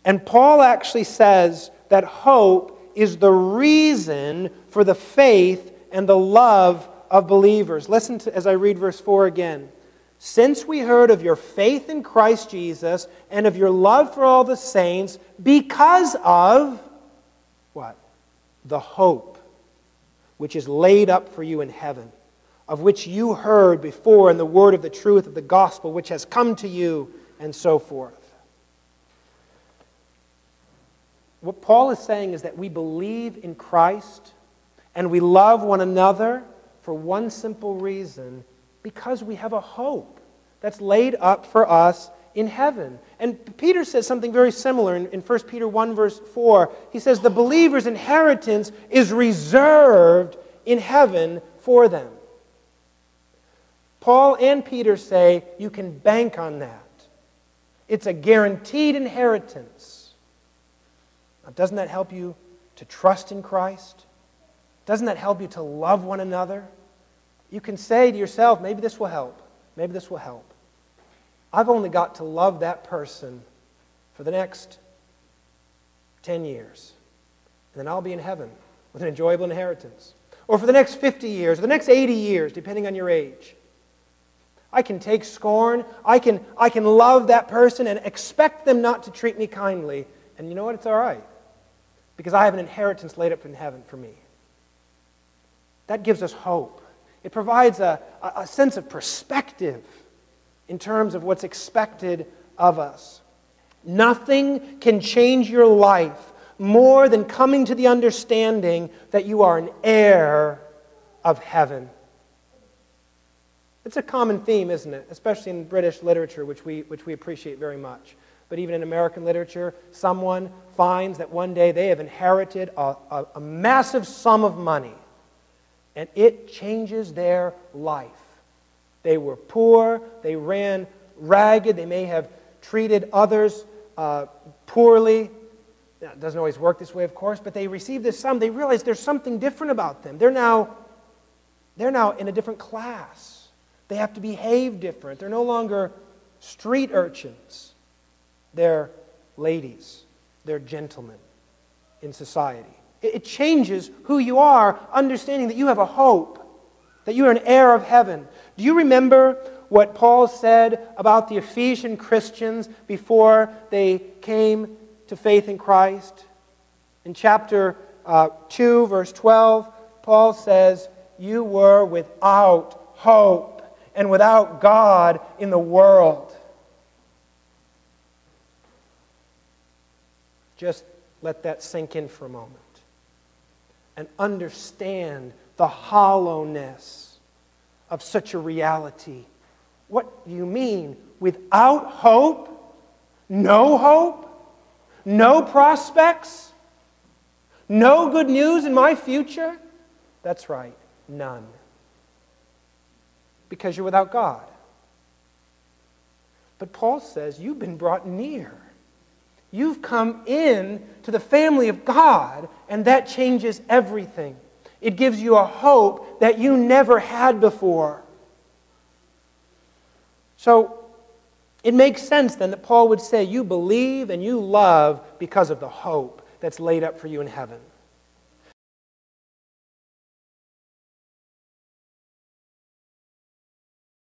And Paul actually says that hope is the reason for the faith and the love of believers. Listen to, as I read verse 4 again. Since we heard of your faith in Christ Jesus and of your love for all the saints, because of, what? The hope which is laid up for you in heaven, of which you heard before in the word of the truth of the gospel, which has come to you, and so forth. What Paul is saying is that we believe in Christ and we love one another for one simple reason, because we have a hope that's laid up for us in heaven. And Peter says something very similar in 1 Peter 1 verse 4. He says the believer's inheritance is reserved in heaven for them. Paul and Peter say you can bank on that. It's a guaranteed inheritance. Now, doesn't that help you to trust in Christ? Doesn't that help you to love one another? You can say to yourself, maybe this will help. Maybe this will help. I've only got to love that person for the next 10 years. And then I'll be in heaven with an enjoyable inheritance. Or for the next 50 years, or the next 80 years, depending on your age. I can take scorn. I can love that person and expect them not to treat me kindly. And you know what? It's all right. Because I have an inheritance laid up in heaven for me. That gives us hope. It provides a sense of perspective in terms of what's expected of us. Nothing can change your life more than coming to the understanding that you are an heir of heaven. It's a common theme, isn't it? Especially in British literature, which we appreciate very much. But even in American literature, someone finds that one day they have inherited a massive sum of money. And it changes their life. They were poor, they ran ragged, they may have treated others poorly. Now, it doesn't always work this way, of course, but they receive this sum. They realize there's something different about them. They're now in a different class. They have to behave different. They're no longer street urchins. They're ladies. They're gentlemen in society. It changes who you are, understanding that you have a hope, that you are an heir of heaven. Do you remember what Paul said about the Ephesian Christians before they came to faith in Christ? In chapter 2, verse 12, Paul says, you were without hope and without God in the world. Just let that sink in for a moment. And understand the hollowness of such a reality. What do you mean? Without hope? No hope? No prospects? No good news in my future? That's right, none. Because you're without God. But Paul says you've been brought near. You've come in to the family of God, and that changes everything. It gives you a hope that you never had before. So, it makes sense then that Paul would say you believe and you love because of the hope that's laid up for you in heaven.